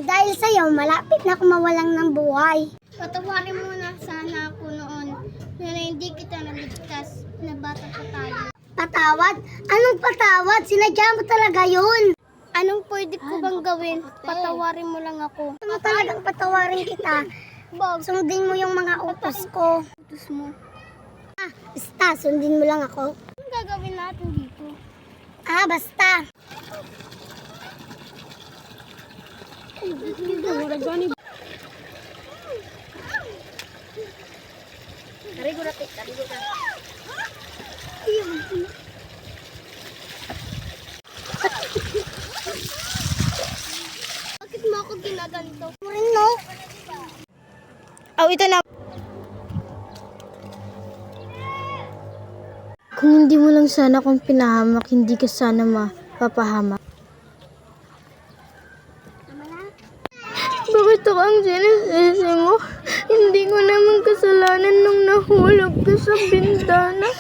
Dahil sa'yo, malapit na ako mawalang ng buhay. Patawarin mo na sana ako noon na hindi kita naligtas na bata pa tayo. Patawad? Anong patawad? Sinadya mo talaga yun. Anong pwede ko bang gawin? Patawarin mo lang ako. Gusto mo talagang patawarin kita. Sundin mo yung mga utos ko. Utos mo. Basta, sundin mo lang ako. Anong gagawin natin dito? Basta. Bakit mo ako ginaganito? Rin, no? Ito na. Kung hindi mo lang sana akong pinahamak, hindi ka sana mapapahamak. Bakit ako ang sinisisi mo? Hindi ko naman kasalanan nung nahulog ka sa bintana.